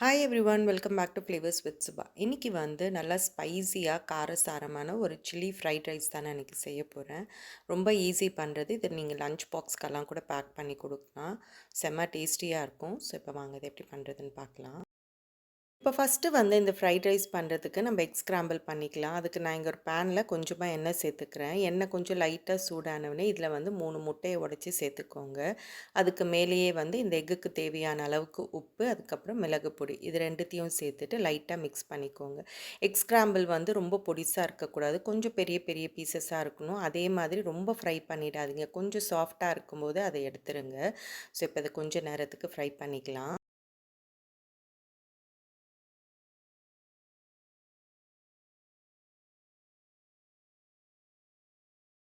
Hi everyone, welcome back to flavours with Subha. இன்றைக்கி வந்து நல்லா ஸ்பைஸியாக காரசாரமான ஒரு சில்லி ஃப்ரைட் ரைஸ் தான் நான் இன்றைக்கி செய்ய போகிறேன். ரொம்ப ஈஸி பண்ணுறது. இதை நீங்கள் லஞ்ச் பாக்ஸ்க்கெல்லாம் கூட பேக் பண்ணி கொடுக்கலாம். செம்ம டேஸ்டியாக இருக்கும். ஸோ இப்போ வாங்க இதை எப்படி பண்ணுறதுன்னு பார்க்கலாம். இப்போ ஃபஸ்ட்டு வந்து இந்த ஃப்ரைட் ரைஸ் பண்ணுறதுக்கு நம்ம எக் ஸ்க்ராம்பிள் பண்ணிக்கலாம். அதுக்கு நான் இங்கே ஒரு பேனில் கொஞ்சமாக எண்ணெய் சேர்த்துக்கிறேன். எண்ணெய் கொஞ்சம் லைட்டாக சூடானவுடனே இதில் வந்து 3 முட்டையை உடைச்சி சேர்த்துக்கோங்க. அதுக்கு மேலேயே வந்து இந்த எக்குக்கு தேவையான அளவுக்கு உப்பு, அதுக்கப்புறம் மிளகு பொடி இது ரெண்டுத்தையும் சேர்த்துட்டு லைட்டாக மிக்ஸ் பண்ணிக்கோங்க. எக் ஸ்க்ராம்பிள் வந்து ரொம்ப பொடிசாக இருக்கக்கூடாது, கொஞ்சம் பெரிய பெரிய பீசஸாக இருக்கணும். அதே மாதிரி ரொம்ப ஃப்ரை பண்ணிடாதீங்க, கொஞ்சம் சாஃப்டாக இருக்கும்போது அதை எடுத்துருங்க. ஸோ இப்போ இதை கொஞ்சம் நேரத்துக்கு ஃப்ரை பண்ணிக்கலாம்.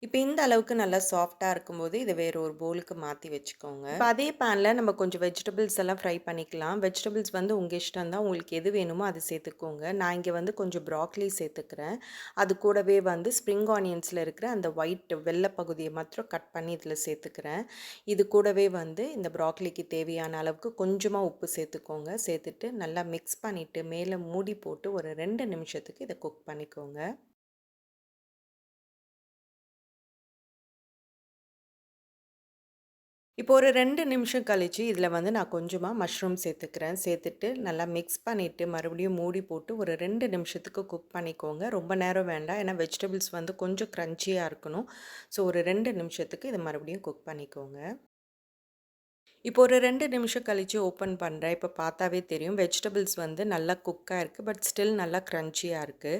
இப்போ இந்த அளவுக்கு நல்லா சாஃப்ட்டா இருக்கும்போது, இத வேற ஒரு பவுலுக்கு மாத்தி வச்சுக்கோங்க. இப்ப அதே பேன்ல நம்ம கொஞ்சம் வெஜிடபிள்ஸ் எல்லாம் ஃப்ரை பண்ணிக்கலாம். வெஜிடபிள்ஸ் வந்து உங்க இஷ்டம் தான். உங்களுக்கு எது வேணுமோ அது சேர்த்துக்கோங்க. நான் இங்க வந்து கொஞ்சம் ப்ராக்கோலி சேர்த்துக்கிறேன். அது கூடவே வந்து ஸ்ப்ரிங் ஆனியன்ஸ்ல இருக்கிற அந்த ஒயிட் வெள்ள பகுதிய மாத்திரம் கட் பண்ணி இதில சேர்த்துக்கிறேன். இது கூடவே வந்து இந்த ப்ராக்கோலிக்கு தேவையான அளவுக்கு கொஞ்சமா உப்பு சேர்த்துக்கோங்க. சேர்த்துட்டு நல்லா மிக்ஸ் பண்ணிட்டு மேல மூடி போட்டு ஒரு 2 நிமிஷத்துக்கு இத குக் பண்ணிக்கோங்க. இப்போ ஒரு 2 நிமிஷம் கழிச்சு, இதில வந்து நான் கொஞ்சமா மஷ்ரூம் சேர்த்துக்கிறேன். சேர்த்துட்டு நல்லா மிக்ஸ் பண்ணிட்டு, மறுபடியும் மூடி போட்டு ஒரு 2 நிமிஷத்துக்கு குக் பண்ணிக்கோங்க. ரொம்ப நேரம் வேண்டாம். ஏன்னா வெஜிடபிள்ஸ் வந்து கொஞ்சம் க்ரன்ச்சியா இருக்கணும். ஸோ ஒரு 2 நிமிஷத்துக்கு இத மறுபடியும் குக் பண்ணிக்கோங்க. இப்போ ஒரு 2 நிமிஷம் கழிச்சு ஓப்பன் பண்றேன். இப்போ பார்த்தாவே தெரியும். வெஜிடபிள்ஸ் வந்து நல்லா குக் ஆயிருக்கு. பட் ஸ்டில் நல்லா க்ரன்ச்சியா இருக்கு.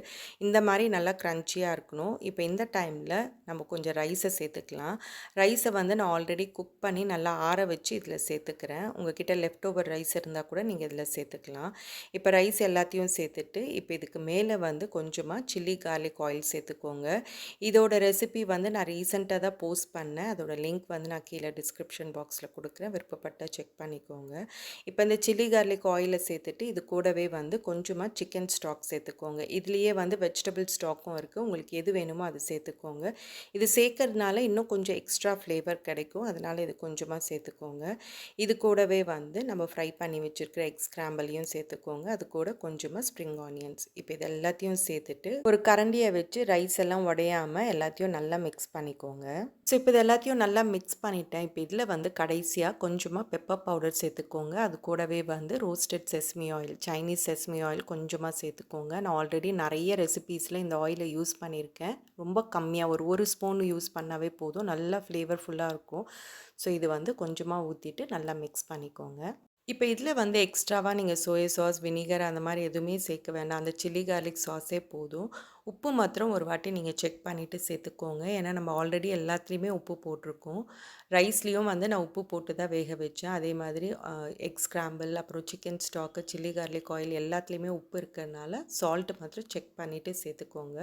இந்த மாரி நல்லா க்ரன்ச்சியா இருக்கணும். இப்போ இந்த டைம்ல நம்ம கொஞ்சம் ரைஸை சேர்த்துக்கலாம். ரைஸை வந்து நான் ஆல்ரெடி குக் பண்ணி நல்லா ஆற வச்சு இதில சேர்த்துக்கிறேன். உங்ககிட்ட லெஃப்ட் ஓவர் ரைஸ் இருந்தால் கூட நீங்கள் இதில சேர்த்துக்கலாம். இப்போ ரைஸ் எல்லாத்தையும் சேர்த்துட்டு, இப்போ இதுக்கு மேலே வந்து கொஞ்சமாக சில்லி கார்லிக் ஆயில் சேர்த்துக்கோங்க. இதோட ரெசிபி வந்து நான் ரீசெண்டாக தான் போஸ்ட் பண்ணேன். அதோட லிங்க் வந்து நான் கீழே டிஸ்கிரிப்ஷன் பாக்ஸில் கொடுக்குறேன். விருப்பப்பட்டா செக் பண்ணிக்கோங்க. இப்போ இந்த சில்லி கார்லிக் ஆயிலை சேர்த்துட்டு இது கூடவே வந்து கொஞ்சமாக சிக்கன் ஸ்டாக் சேர்த்துக்கோங்க. இதுலேயே வந்து வெஜிடபிள் ஸ்டாக்கும் இருக்குது. உங்களுக்கு எது வேணுமோ அது சேர்த்துக்கோங்க. இது சேர்க்கறதுனால இன்னும் கொஞ்சம் எக்ஸ்ட்ரா ஃப்ளேவர் கிடைக்கும். அதனால் இது கொஞ்சமாக சேர்த்துக்கோங்க. இது கூடவே வந்து நம்ம ஃப்ரை பண்ணி வச்சுருக்கிற எக் ஸ்க்ராம்பிளையும் சேர்த்துக்கோங்க. அது கூட கொஞ்சமாக ஸ்ப்ரிங் ஆனியன்ஸ். இப்போ இது எல்லாத்தையும் சேர்த்துட்டு ஒரு கரண்டியை வச்சு ரைஸ் எல்லாம் உடையாமல் எல்லாத்தையும் நல்லா மிக்ஸ் பண்ணிக்கோங்க. ஸோ இப்போ இது எல்லாத்தையும் நல்லா மிக்ஸ் பண்ணிட்டேன். இப்போ இதில் வந்து கடைசியாக கொஞ்சமாக பெப்பர் பவுடர் சேர்த்துக்கோங்க. அது கூடவே வந்து roasted sesame oil, Chinese sesame oil கொஞ்சமாக சேர்த்துக்கோங்க. நான் ஆல்ரெடி நிறைய ரெசிபீஸில் இந்த ஆயிலை யூஸ் பண்ணியிருக்கேன். ரொம்ப கம்மியாக ஒரு ஸ்பூன் யூஸ் பண்ணாவே போதும். நல்லா ஃப்ளேவர்ஃபுல்லாக இருக்கும். ஸோ இது வந்து கொஞ்சமாக ஊற்றிட்டு நல்லா மிக்ஸ் பண்ணிக்கோங்க. இப்போ இதில் வந்து எக்ஸ்ட்ராவாக நீங்கள் சோயா சாஸ், வினிகர் அந்த மாதிரி எதுவுமே சேர்க்க வேண்டாம். அந்த சில்லி கார்லிக் சாஸே போதும். உப்பு மாத்திரம் ஒரு வாட்டி நீங்கள் செக் பண்ணிவிட்டு சேர்த்துக்கோங்க. ஏன்னா நம்ம ஆல்ரெடி எல்லாத்துலேயுமே உப்பு போட்டிருக்கோம். ரைஸ்லேயும் வந்து நான் உப்பு போட்டு தான் வேக வச்சேன். அதே மாதிரி எக் ஸ்க்ராம்பிள், அப்புறம் chicken stock, chilli garlic oil எல்லாத்துலேயுமே உப்பு இருக்கிறதுனால சால்ட்டு மாத்திரம் செக் பண்ணிவிட்டு சேர்த்துக்கோங்க.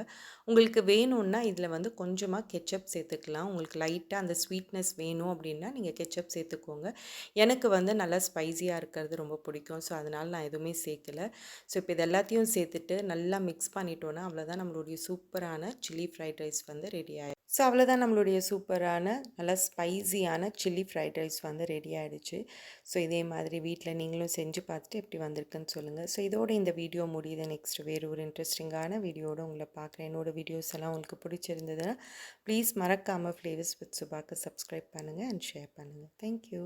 உங்களுக்கு வேணும்னா இதில் வந்து கொஞ்சமாக கெச்சப் சேர்த்துக்கலாம். உங்களுக்கு லைட்டாக அந்த ஸ்வீட்னஸ் வேணும் அப்படின்னா நீங்கள் கெச்சப் சேர்த்துக்கோங்க. எனக்கு வந்து நல்லா ஸ்பைஸியாக இருக்கிறது ரொம்ப பிடிக்கும். ஸோ அதனால் நான் எதுவுமே சேர்க்கல. ஸோ இப்போ இது எல்லாத்தையும் சேர்த்துட்டு நல்லா மிக்ஸ் பண்ணிட்டோன்னா அவ்வளோதான், நம்மளுடைய சூப்பரான சில்லி ஃப்ரைட் ரைஸ் வந்து ரெடி ஆயிடும். ஸோ அவ்வளோதான், நம்மளுடைய சூப்பரான நல்லா ஸ்பைஸியான சில்லி ஃப்ரைட் ரைஸ் வந்து ரெடி ஆகிடுச்சு. ஸோ இதே மாதிரி வீட்டில் நீங்களும் செஞ்சு பார்த்துட்டு எப்படி வந்திருக்குன்னு சொல்லுங்கள். ஸோ இதோட இந்த வீடியோ முடியுது. நெக்ஸ்ட் வேறு ஒரு இன்ட்ரெஸ்டிங்கான வீடியோட உங்களை பார்க்குறேன். என்னோடய வீடியோஸ் எல்லாம் உங்களுக்கு பிடிச்சிருந்ததுன்னா ப்ளீஸ் மறக்காமல் ஃப்ளேவர்ஸ் வித் சுபாக்கு சப்ஸ்கிரைப் பண்ணுங்கள் அண்ட் ஷேர் பண்ணுங்கள். தேங்க்யூ.